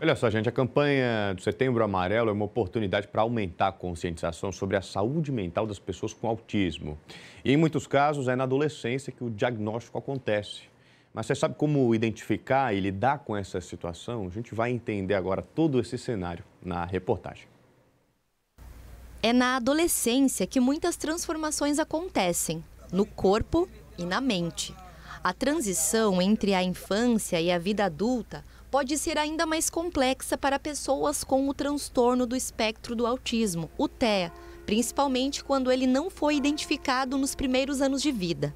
Olha só, gente, a campanha do Setembro Amarelo é uma oportunidade para aumentar a conscientização sobre a saúde mental das pessoas com autismo. E em muitos casos é na adolescência que o diagnóstico acontece. Mas você sabe como identificar e lidar com essa situação? A gente vai entender agora todo esse cenário na reportagem. É na adolescência que muitas transformações acontecem, no corpo e na mente. A transição entre a infância e a vida adulta pode ser ainda mais complexa para pessoas com o transtorno do espectro do autismo, o TEA, principalmente quando ele não foi identificado nos primeiros anos de vida.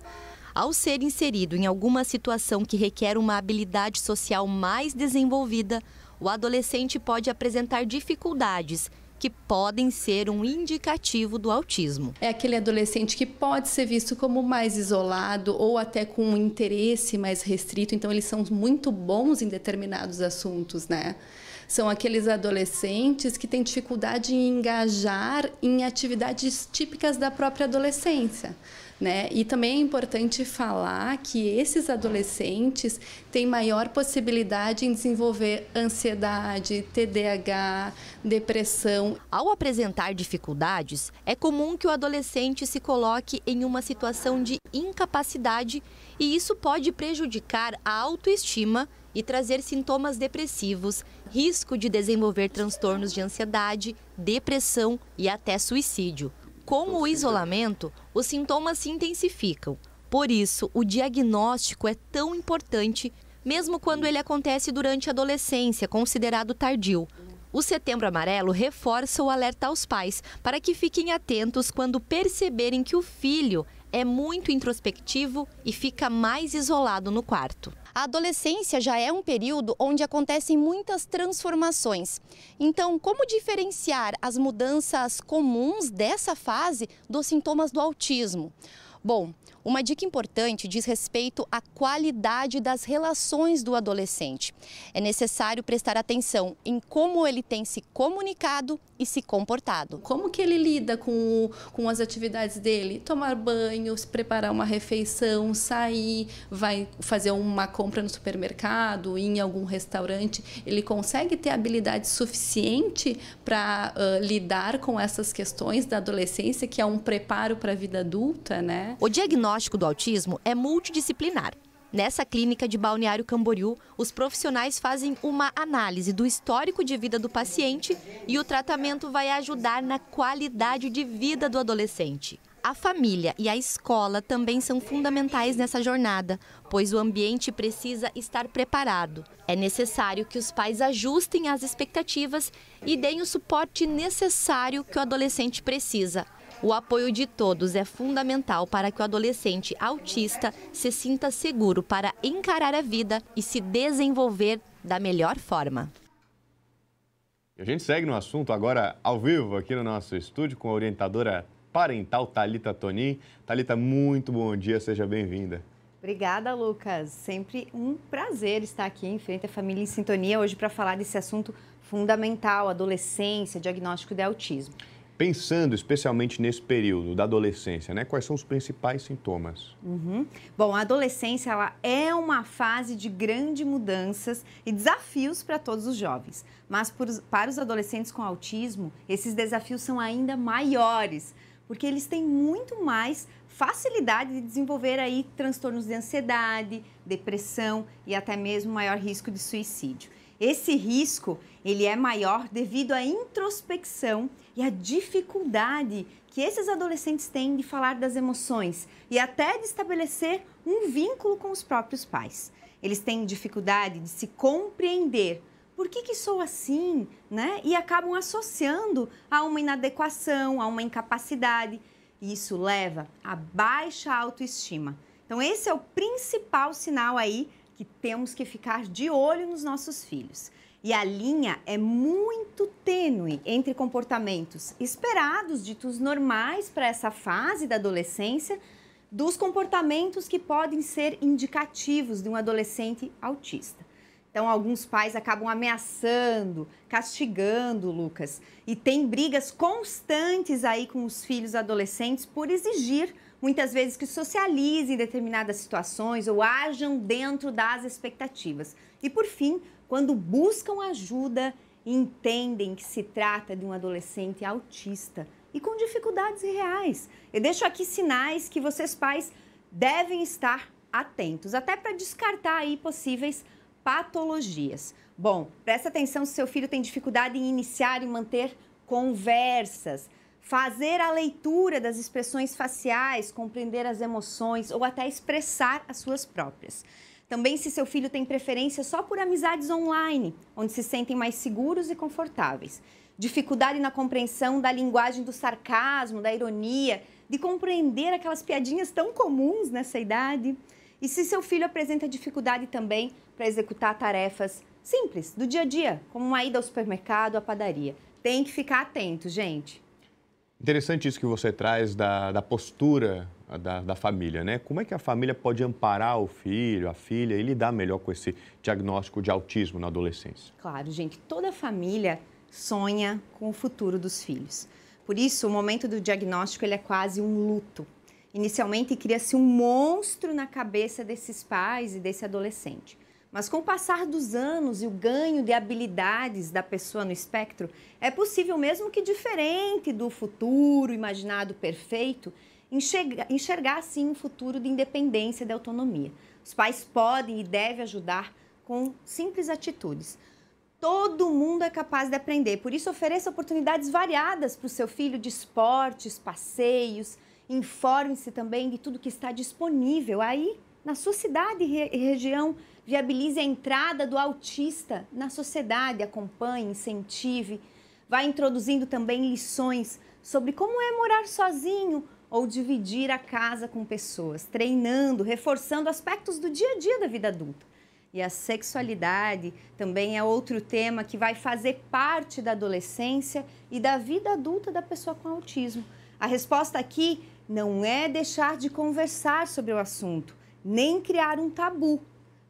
Ao ser inserido em alguma situação que requer uma habilidade social mais desenvolvida, o adolescente pode apresentar dificuldades que podem ser um indicativo do autismo. É aquele adolescente que pode ser visto como mais isolado ou até com um interesse mais restrito, então eles são muito bons em determinados assuntos, né? São aqueles adolescentes que têm dificuldade em engajar em atividades típicas da própria adolescência, né? E também é importante falar que esses adolescentes têm maior possibilidade em desenvolver ansiedade, TDAH, depressão. Ao apresentar dificuldades, é comum que o adolescente se coloque em uma situação de incapacidade e isso pode prejudicar a autoestima e trazer sintomas depressivos, risco de desenvolver transtornos de ansiedade, depressão e até suicídio. Com o isolamento, os sintomas se intensificam. Por isso, o diagnóstico é tão importante, mesmo quando ele acontece durante a adolescência, considerado tardio. O Setembro Amarelo reforça o alerta aos pais para que fiquem atentos quando perceberem que o filho é muito introspectivo e fica mais isolado no quarto. A adolescência já é um período onde acontecem muitas transformações. Então, como diferenciar as mudanças comuns dessa fase dos sintomas do autismo? Bom, uma dica importante diz respeito à qualidade das relações do adolescente. É necessário prestar atenção em como ele tem se comunicado e se comportado. Como que ele lida com as atividades dele? Tomar banho, se preparar uma refeição, sair, vai fazer uma compra no supermercado, ir em algum restaurante. Ele consegue ter habilidade suficiente para lidar com essas questões da adolescência, que é um preparo para a vida adulta, né? O diagnóstico do autismo é multidisciplinar. Nessa clínica de Balneário Camboriú, os profissionais fazem uma análise do histórico de vida do paciente e o tratamento vai ajudar na qualidade de vida do adolescente. A família e a escola também são fundamentais nessa jornada, pois o ambiente precisa estar preparado. É necessário que os pais ajustem as expectativas e deem o suporte necessário que o adolescente precisa. O apoio de todos é fundamental para que o adolescente autista se sinta seguro para encarar a vida e se desenvolver da melhor forma. A gente segue no assunto agora ao vivo aqui no nosso estúdio com a orientadora parental Thalita Tonin. Thalita, muito bom dia, seja bem-vinda. Obrigada, Lucas. Sempre um prazer estar aqui em Frente à Família em Sintonia hoje para falar desse assunto fundamental, adolescência, diagnóstico de autismo. Pensando especialmente nesse período da adolescência, né? Quais são os principais sintomas? Bom, a adolescência ela é uma fase de grandes mudanças e desafios para todos os jovens. Mas para os adolescentes com autismo, esses desafios são ainda maiores, porque eles têm muito mais facilidade de desenvolver aí transtornos de ansiedade, depressão e até mesmo maior risco de suicídio. Esse risco, ele é maior devido à introspecção e à dificuldade que esses adolescentes têm de falar das emoções e até de estabelecer um vínculo com os próprios pais. Eles têm dificuldade de se compreender. Por que sou assim, né? E acabam associando a uma inadequação, a uma incapacidade. E isso leva a baixa autoestima. Então, esse é o principal sinal aí que temos que ficar de olho nos nossos filhos. E a linha é muito tênue entre comportamentos esperados, ditos normais para essa fase da adolescência, dos comportamentos que podem ser indicativos de um adolescente autista. Então, alguns pais acabam ameaçando, castigando, Lucas, e tem brigas constantes aí com os filhos adolescentes por exigir muitas vezes que socializem em determinadas situações ou ajam dentro das expectativas. E por fim, quando buscam ajuda, entendem que se trata de um adolescente autista e com dificuldades reais. Eu deixo aqui sinais que vocês pais devem estar atentos, até para descartar aí possíveis patologias. Bom, presta atenção se seu filho tem dificuldade em iniciar e manter conversas, fazer a leitura das expressões faciais, compreender as emoções ou até expressar as suas próprias. Também se seu filho tem preferência só por amizades online, onde se sentem mais seguros e confortáveis. Dificuldade na compreensão da linguagem do sarcasmo, da ironia, de compreender aquelas piadinhas tão comuns nessa idade. E se seu filho apresenta dificuldade também para executar tarefas simples, do dia a dia, como uma ida ao supermercado, à padaria. Tem que ficar atento, gente. Interessante isso que você traz da postura da família, né? Como é que a família pode amparar o filho, a filha e lidar melhor com esse diagnóstico de autismo na adolescência? Claro, gente, toda família sonha com o futuro dos filhos. Por isso, o momento do diagnóstico ele é quase um luto. Inicialmente, cria-se um monstro na cabeça desses pais e desse adolescente. Mas com o passar dos anos e o ganho de habilidades da pessoa no espectro, é possível, mesmo que diferente do futuro imaginado perfeito, enxergar sim um futuro de independência e de autonomia. Os pais podem e devem ajudar com simples atitudes. Todo mundo é capaz de aprender, por isso ofereça oportunidades variadas para o seu filho de esportes, passeios, informe-se também de tudo que está disponível aí na sua cidade e região. Viabilize a entrada do autista na sociedade, acompanhe, incentive. Vai introduzindo também lições sobre como é morar sozinho ou dividir a casa com pessoas, treinando, reforçando aspectos do dia a dia da vida adulta. E a sexualidade também é outro tema que vai fazer parte da adolescência e da vida adulta da pessoa com autismo. A resposta aqui não é deixar de conversar sobre o assunto, nem criar um tabu,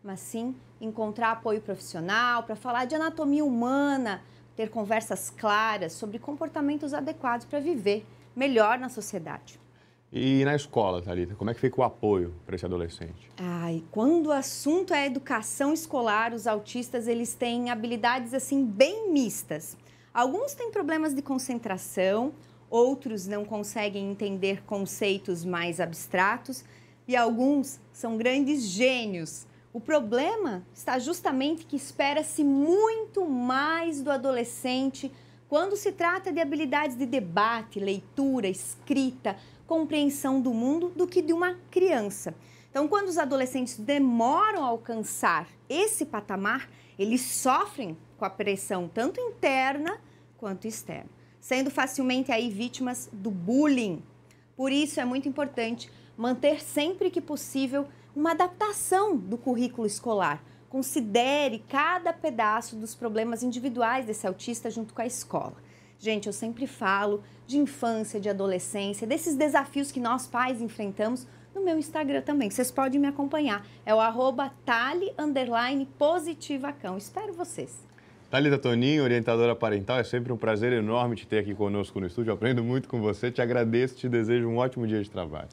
mas sim encontrar apoio profissional para falar de anatomia humana, ter conversas claras sobre comportamentos adequados para viver melhor na sociedade. E na escola, Thalita, como é que fica o apoio para esse adolescente? Quando o assunto é educação escolar, os autistas eles têm habilidades assim bem mistas. Alguns têm problemas de concentração, outros não conseguem entender conceitos mais abstratos e alguns são grandes gênios. O problema está justamente que espera-se muito mais do adolescente quando se trata de habilidades de debate, leitura, escrita, compreensão do mundo do que de uma criança. Então, quando os adolescentes demoram a alcançar esse patamar, eles sofrem com a pressão tanto interna quanto externa, sendo facilmente aí vítimas do bullying. Por isso é muito importante manter sempre que possível uma adaptação do currículo escolar. Considere cada pedaço dos problemas individuais desse autista junto com a escola. Gente, eu sempre falo de infância, de adolescência, desses desafios que nós pais enfrentamos no meu Instagram também. Vocês podem me acompanhar. É o @Thali_positivacão. Espero vocês. Thalita Toninho, orientadora parental, é sempre um prazer enorme te ter aqui conosco no estúdio. Eu aprendo muito com você, te agradeço, te desejo um ótimo dia de trabalho.